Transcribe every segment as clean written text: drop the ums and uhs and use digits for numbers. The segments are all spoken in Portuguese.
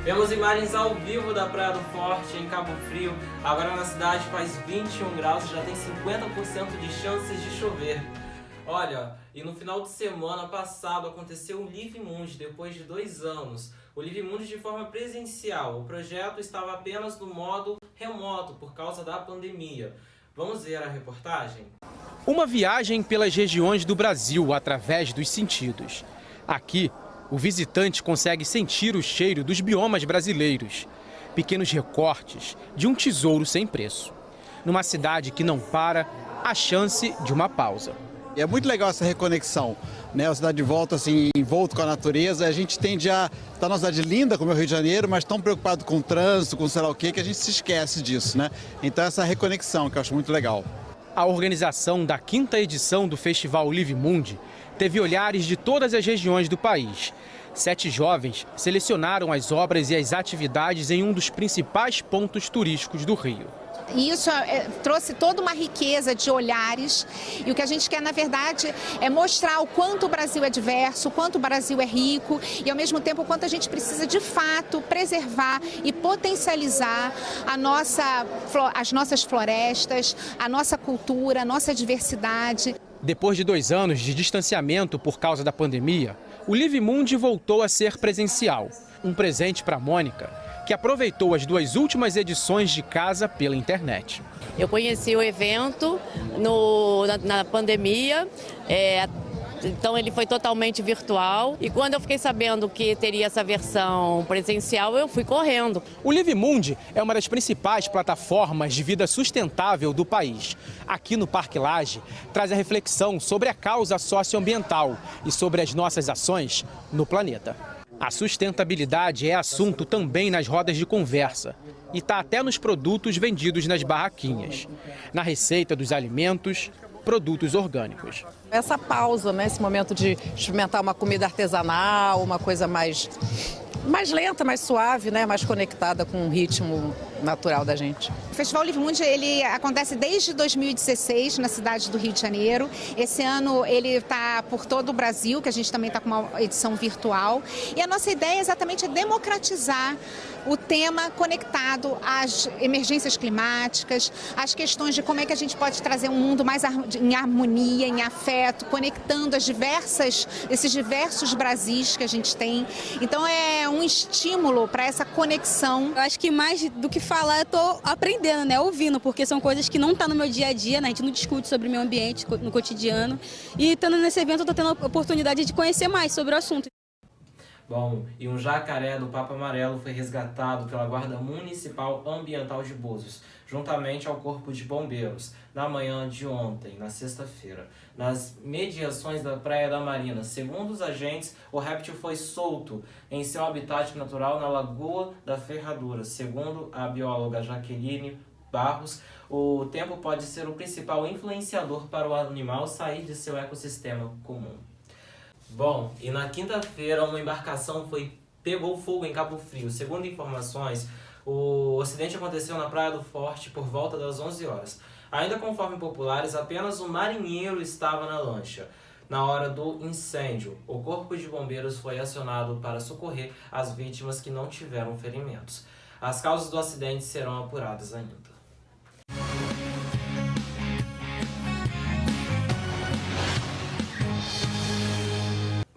Vemos imagens ao vivo da Praia do Forte, em Cabo Frio. Agora na cidade faz 21 graus e já tem 50% de chances de chover. Olha, e no final de semana passado aconteceu o Live Mundi, depois de 2 anos. O Live Mundi de forma presencial. O projeto estava apenas no modo remoto por causa da pandemia. Vamos ver a reportagem? Uma viagem pelas regiões do Brasil através dos sentidos. Aqui, o visitante consegue sentir o cheiro dos biomas brasileiros. Pequenos recortes de um tesouro sem preço. Numa cidade que não para, a chance de uma pausa. E é muito legal essa reconexão, né? A cidade de volta assim, envolto com a natureza. A gente tende a estar numa cidade linda como é o Rio de Janeiro, mas tão preocupado com o trânsito, com sei lá o quê, que a gente se esquece disso, né? Então essa reconexão que eu acho muito legal. A organização da 5ª edição do Festival Live Mundi teve olhares de todas as regiões do país. 7 jovens selecionaram as obras e as atividades em um dos principais pontos turísticos do Rio. E isso trouxe toda uma riqueza de olhares, e o que a gente quer, na verdade, é mostrar o quanto o Brasil é diverso, o quanto o Brasil é rico e, ao mesmo tempo, o quanto a gente precisa, de fato, preservar e potencializar as nossas florestas, a nossa cultura, a nossa diversidade. Depois de 2 anos de distanciamento por causa da pandemia, o Live Mundi voltou a ser presencial. Um presente para Mônica, que aproveitou as 2 últimas edições de casa pela internet. Eu conheci o evento na pandemia, então ele foi totalmente virtual. E quando eu fiquei sabendo que teria essa versão presencial, eu fui correndo. O Live Mundi é uma das principais plataformas de vida sustentável do país. Aqui no Parque Lage, traz a reflexão sobre a causa socioambiental e sobre as nossas ações no planeta. A sustentabilidade é assunto também nas rodas de conversa e está até nos produtos vendidos nas barraquinhas. Na receita dos alimentos, produtos orgânicos. Essa pausa, né, esse momento de experimentar uma comida artesanal, uma coisa mais lenta, mais suave, né, mais conectada com o ritmo natural da gente. O Festival Live Mundi, ele acontece desde 2016 na cidade do Rio de Janeiro. Esse ano ele está por todo o Brasil, que a gente também está com uma edição virtual. E a nossa ideia exatamente é democratizar o tema conectado às emergências climáticas, às questões de como é que a gente pode trazer um mundo mais em harmonia, em afeto, conectando esses diversos Brasis que a gente tem. Então é um estímulo para essa conexão. Eu acho que mais do que falar, eu estou aprendendo, né, ouvindo, porque são coisas que não estão no meu dia a dia, né? A gente não discute sobre o meio ambiente no cotidiano. E estando nesse evento, eu estou tendo a oportunidade de conhecer mais sobre o assunto. Bom, e um jacaré do Papa Amarelo foi resgatado pela Guarda Municipal Ambiental de Búzios, juntamente ao Corpo de Bombeiros, na manhã de ontem, na sexta-feira, nas mediações da Praia da Marina. Segundo os agentes, o réptil foi solto em seu habitat natural na Lagoa da Ferradura. Segundo a bióloga Jaqueline Barros, o tempo pode ser o principal influenciador para o animal sair de seu ecossistema comum. Bom, e na quinta-feira uma embarcação pegou fogo em Cabo Frio. Segundo informações, o acidente aconteceu na Praia do Forte por volta das 11 horas. Ainda conforme populares, apenas um marinheiro estava na lancha. Na hora do incêndio, o Corpo de Bombeiros foi acionado para socorrer as vítimas que não tiveram ferimentos. As causas do acidente serão apuradas ainda.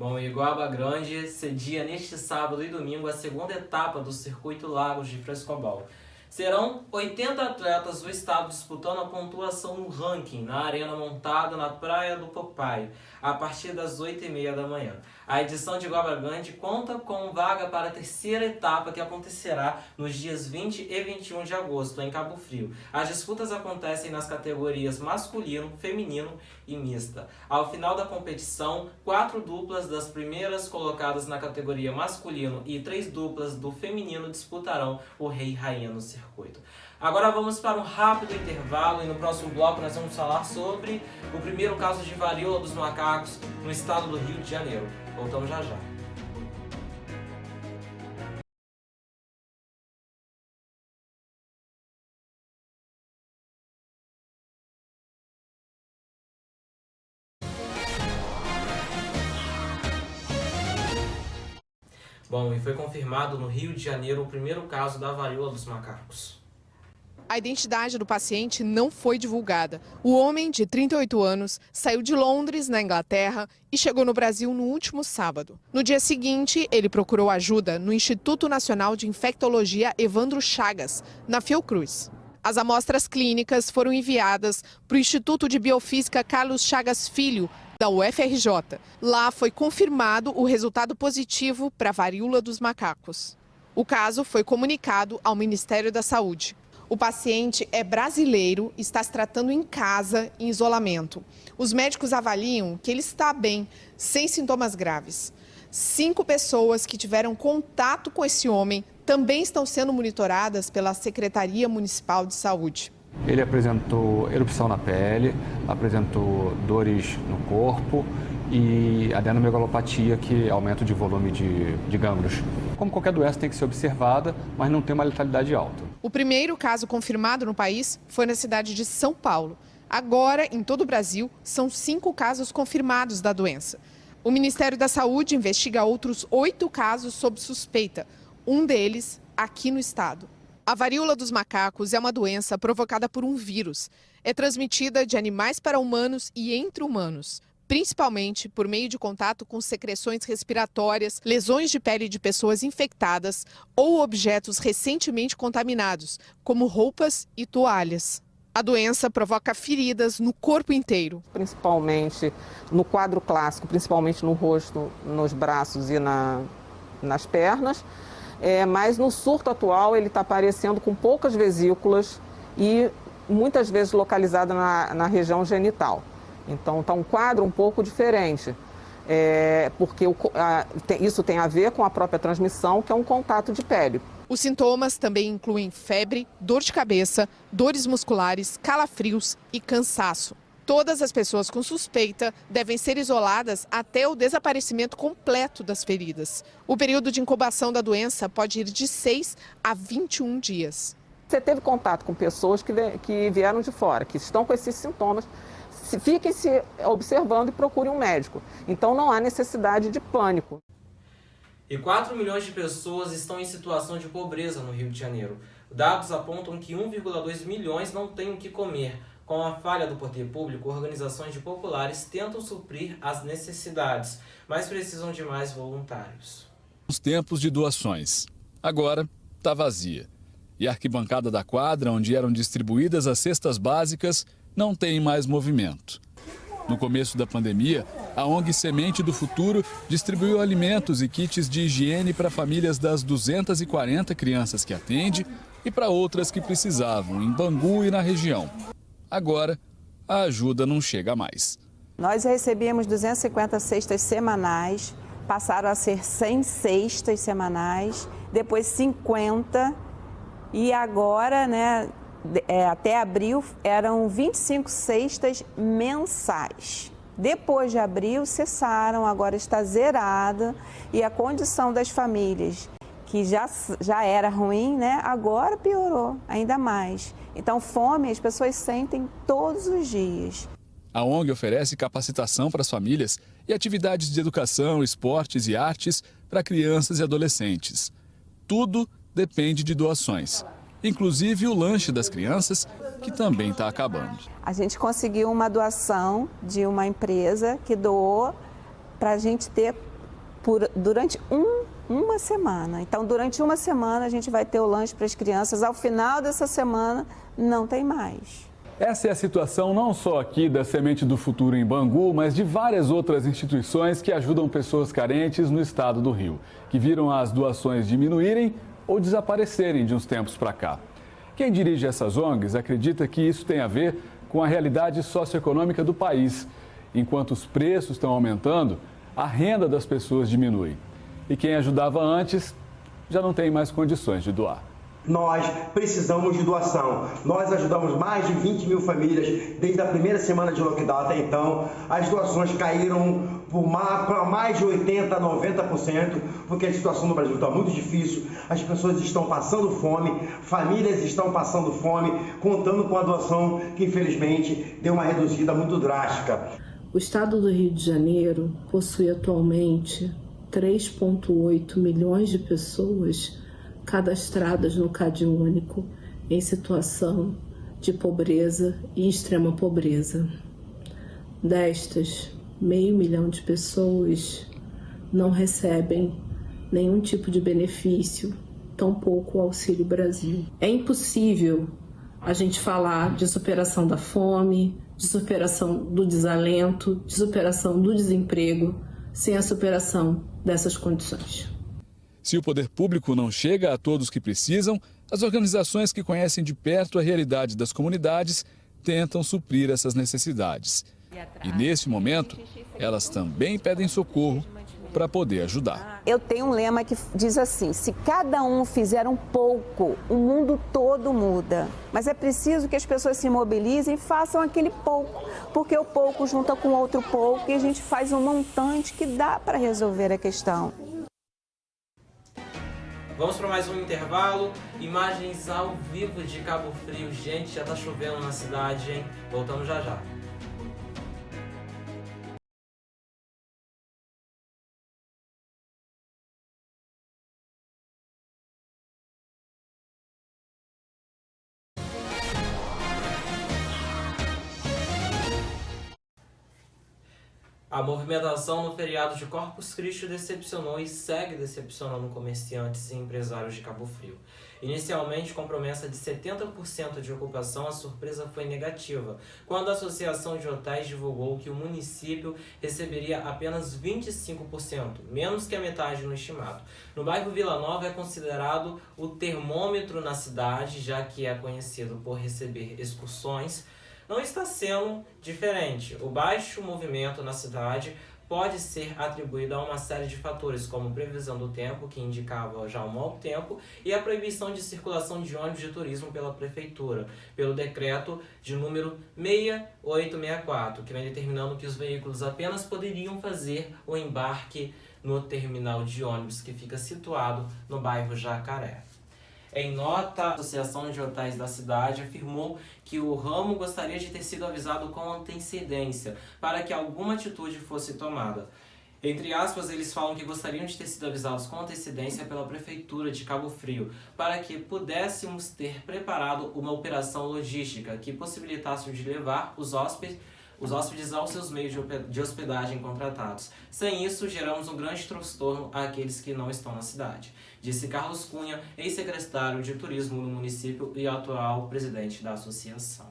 Bom, e Iguaba Grande cedia neste sábado e domingo a 2ª etapa do Circuito Lagos de Frescobal. Serão 80 atletas do estado disputando a pontuação no ranking na arena montada na Praia do Popeye, a partir das 8h30 da manhã. A edição de Iguaba Grande conta com vaga para a 3ª etapa, que acontecerá nos dias 20 e 21 de agosto, em Cabo Frio. As disputas acontecem nas categorias masculino, feminino e mista. Ao final da competição, 4 duplas das primeiras colocadas na categoria masculino e 3 duplas do feminino disputarão o Rei e Rainha no circuito. Agora vamos para um rápido intervalo e no próximo bloco nós vamos falar sobre o primeiro caso de varíola dos macacos no estado do Rio de Janeiro. Voltamos já já. Bom, e foi confirmado no Rio de Janeiro o primeiro caso da varíola dos macacos. A identidade do paciente não foi divulgada. O homem, de 38 anos, saiu de Londres, na Inglaterra, e chegou no Brasil no último sábado. No dia seguinte, ele procurou ajuda no Instituto Nacional de Infectologia Evandro Chagas, na Fiocruz. As amostras clínicas foram enviadas para o Instituto de Biofísica Carlos Chagas Filho, da UFRJ. Lá foi confirmado o resultado positivo para a varíola dos macacos. O caso foi comunicado ao Ministério da Saúde. O paciente é brasileiro e está se tratando em casa, em isolamento. Os médicos avaliam que ele está bem, sem sintomas graves. 5 pessoas que tiveram contato com esse homem também estão sendo monitoradas pela Secretaria Municipal de Saúde. Ele apresentou erupção na pele, apresentou dores no corpo e adenomegalopatia, que é aumento de volume de gânglios. Como qualquer doença, tem que ser observada, mas não tem uma letalidade alta. O primeiro caso confirmado no país foi na cidade de São Paulo. Agora, em todo o Brasil, são 5 casos confirmados da doença. O Ministério da Saúde investiga outros 8 casos sob suspeita, um deles aqui no estado. A varíola dos macacos é uma doença provocada por um vírus. É transmitida de animais para humanos e entre humanos, principalmente por meio de contato com secreções respiratórias, lesões de pele de pessoas infectadas ou objetos recentemente contaminados, como roupas e toalhas. A doença provoca feridas no corpo inteiro. Principalmente no quadro clássico, principalmente no rosto, nos braços e nas pernas. Mas no surto atual ele está aparecendo com poucas vesículas e muitas vezes localizada na região genital. Então está um quadro um pouco diferente, porque isso tem a ver com a própria transmissão, que é um contato de pele. Os sintomas também incluem febre, dor de cabeça, dores musculares, calafrios e cansaço. Todas as pessoas com suspeita devem ser isoladas até o desaparecimento completo das feridas. O período de incubação da doença pode ir de 6 a 21 dias. Você teve contato com pessoas que vieram de fora, que estão com esses sintomas, fiquem se observando e procurem um médico. Então não há necessidade de pânico. E 4 milhões de pessoas estão em situação de pobreza no Rio de Janeiro. Dados apontam que 1,2 milhões não têm o que comer. Com a falha do poder público, organizações de populares tentam suprir as necessidades, mas precisam de mais voluntários. Os tempos de doações. Agora está vazia. E a arquibancada da quadra, onde eram distribuídas as cestas básicas, não tem mais movimento. No começo da pandemia, a ONG Semente do Futuro distribuiu alimentos e kits de higiene para famílias das 240 crianças que atende e para outras que precisavam, em Bangu e na região. Agora, a ajuda não chega mais. Nós recebíamos 250 cestas semanais, passaram a ser 100 cestas semanais, depois 50 e agora, até abril, eram 25 cestas mensais. Depois de abril, cessaram, agora está zerada e a condição das famílias, que já era ruim, agora piorou ainda mais. Então, fome as pessoas sentem todos os dias. A ONG oferece capacitação para as famílias e atividades de educação, esportes e artes para crianças e adolescentes. Tudo depende de doações, inclusive o lanche das crianças, que também está acabando. A gente conseguiu uma doação de uma empresa que doou para a gente ter durante uma semana. Então, durante uma semana, a gente vai ter o lanche para as crianças. Ao final dessa semana, não tem mais. Essa é a situação não só aqui da Semente do Futuro em Bangu, mas de várias outras instituições que ajudam pessoas carentes no estado do Rio, que viram as doações diminuírem ou desaparecerem de uns tempos para cá. Quem dirige essas ONGs acredita que isso tem a ver com a realidade socioeconômica do país. Enquanto os preços estão aumentando, a renda das pessoas diminui. E quem ajudava antes já não tem mais condições de doar. Nós precisamos de doação. Nós ajudamos mais de 20 mil famílias desde a primeira semana de lockdown até então. As doações caíram para mais de 80%, 90%, porque a situação no Brasil está muito difícil. As pessoas estão passando fome, famílias estão passando fome, contando com a doação que infelizmente deu uma reduzida muito drástica. O estado do Rio de Janeiro possui atualmente 3,8 milhões de pessoas cadastradas no CAD único em situação de pobreza e extrema pobreza. Destas, 500 mil de pessoas não recebem nenhum tipo de benefício, tampouco o Auxílio Brasil. É impossível a gente falar de superação da fome, de superação do desalento, de superação do desemprego, sem a superação dessas condições. Se o poder público não chega a todos que precisam, as organizações que conhecem de perto a realidade das comunidades tentam suprir essas necessidades. E nesse momento, elas também pedem socorro para poder ajudar. Eu tenho um lema que diz assim: se cada um fizer um pouco, o mundo todo muda. Mas é preciso que as pessoas se mobilizem e façam aquele pouco, porque o pouco junta com outro pouco e a gente faz um montante que dá para resolver a questão. Vamos para mais um intervalo. Imagens ao vivo de Cabo Frio. Gente, já tá chovendo na cidade, hein? Voltamos já já. A movimentação no feriado de Corpus Christi decepcionou e segue decepcionando comerciantes e empresários de Cabo Frio. Inicialmente, com promessa de 70% de ocupação, a surpresa foi negativa, quando a Associação de Hotéis divulgou que o município receberia apenas 25%, menos que a metade no estimado. No bairro Vila Nova é considerado o termômetro na cidade, já que é conhecido por receber excursões. Não está sendo diferente. O baixo movimento na cidade pode ser atribuído a uma série de fatores, como previsão do tempo, que indicava já um mau tempo, e a proibição de circulação de ônibus de turismo pela Prefeitura, pelo decreto de número 6864, que vem determinando que os veículos apenas poderiam fazer o embarque no terminal de ônibus, que fica situado no bairro Jacaré. Em nota, a Associação de Hotéis da cidade afirmou que o ramo gostaria de ter sido avisado com antecedência para que alguma atitude fosse tomada. Entre aspas, eles falam que gostariam de ter sido avisados com antecedência pela Prefeitura de Cabo Frio para que pudéssemos ter preparado uma operação logística que possibilitasse de levar os hóspedes aos seus meios de hospedagem contratados. Sem isso, geramos um grande transtorno àqueles que não estão na cidade, disse Carlos Cunha, ex-secretário de Turismo no município e atual presidente da associação.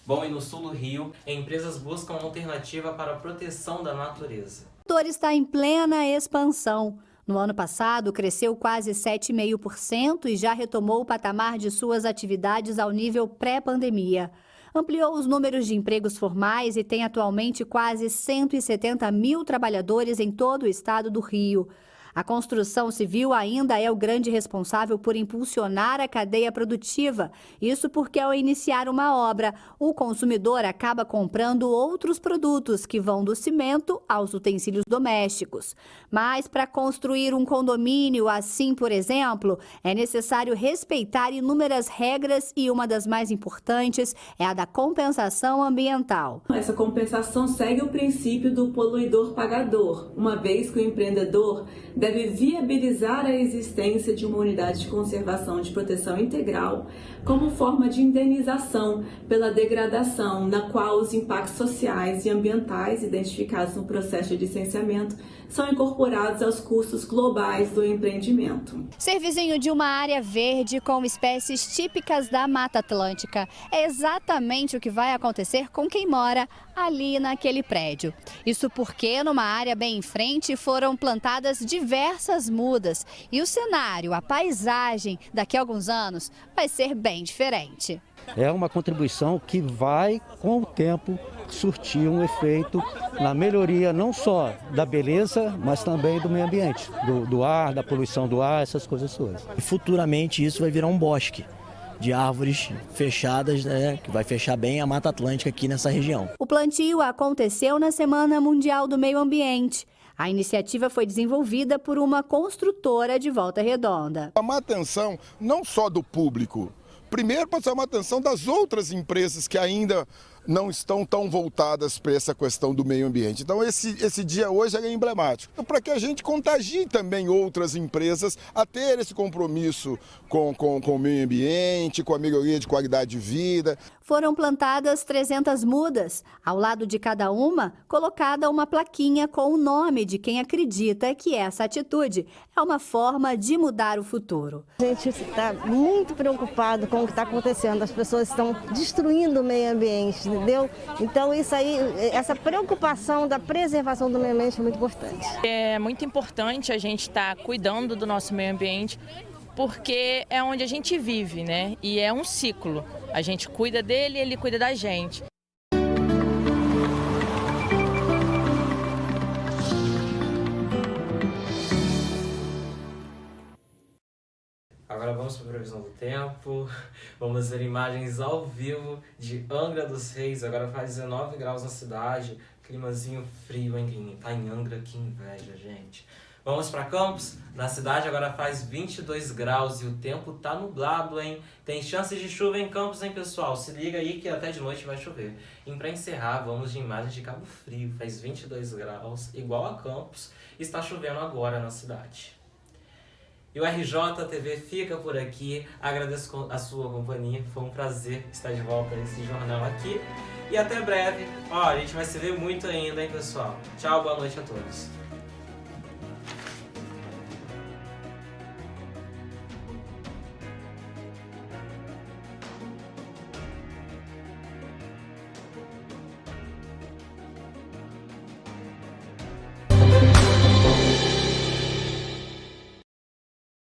Bom, e no sul do Rio, empresas buscam alternativa para a proteção da natureza. O setor está em plena expansão. No ano passado, cresceu quase 7,5% e já retomou o patamar de suas atividades ao nível pré-pandemia. Ampliou os números de empregos formais e tem atualmente quase 170 mil trabalhadores em todo o estado do Rio. A construção civil ainda é o grande responsável por impulsionar a cadeia produtiva. Isso porque, ao iniciar uma obra, o consumidor acaba comprando outros produtos que vão do cimento aos utensílios domésticos. Mas, para construir um condomínio assim, por exemplo, é necessário respeitar inúmeras regras e uma das mais importantes é a da compensação ambiental. Essa compensação segue o princípio do poluidor-pagador, uma vez que o empreendedor deve viabilizar a existência de uma unidade de conservação de proteção integral como forma de indenização pela degradação na qual os impactos sociais e ambientais identificados no processo de licenciamento são incorporados aos custos globais do empreendimento. Ser vizinho de uma área verde com espécies típicas da Mata Atlântica é exatamente o que vai acontecer com quem mora ali naquele prédio. Isso porque numa área bem em frente foram plantadas diversas mudas e o cenário, a paisagem daqui a alguns anos vai ser bem diferente. É uma contribuição que vai, com o tempo, surtir um efeito na melhoria não só da beleza, mas também do meio ambiente, do ar, da poluição do ar, essas coisas todas. E futuramente isso vai virar um bosque de árvores fechadas, né, que vai fechar bem a Mata Atlântica aqui nessa região. O plantio aconteceu na Semana Mundial do Meio Ambiente. A iniciativa foi desenvolvida por uma construtora de Volta Redonda. Chamar a atenção não só do público, primeiro para chamar a atenção das outras empresas que ainda não estão tão voltadas para essa questão do meio ambiente. Então esse dia hoje é emblemático, para que a gente contagie também outras empresas a ter esse compromisso com o meio ambiente, com a melhoria de qualidade de vida. Foram plantadas 300 mudas. Ao lado de cada uma, colocada uma plaquinha com o nome de quem acredita que essa atitude é uma forma de mudar o futuro. A gente está muito preocupado com o que está acontecendo. As pessoas estão destruindo o meio ambiente, entendeu? Então isso aí, essa preocupação da preservação do meio ambiente é muito importante. É muito importante a gente estar cuidando do nosso meio ambiente, porque é onde a gente vive, né? E é um ciclo. A gente cuida dele e ele cuida da gente. Agora vamos para a previsão do tempo. Vamos ver imagens ao vivo de Angra dos Reis. Agora faz 19 graus na cidade. Climazinho frio, hein? Tá em Angra, que inveja, gente. Vamos para Campos. Na cidade agora faz 22 graus e o tempo tá nublado, hein? Tem chances de chuva em Campos, hein, pessoal? Se liga aí que até de noite vai chover. E para encerrar, vamos de imagens de Cabo Frio. Faz 22 graus, igual a Campos. E está chovendo agora na cidade. E o RJTV fica por aqui. Agradeço a sua companhia. Foi um prazer estar de volta nesse jornal aqui. E até breve. Ó, a gente vai se ver muito ainda, hein, pessoal? Tchau, boa noite a todos.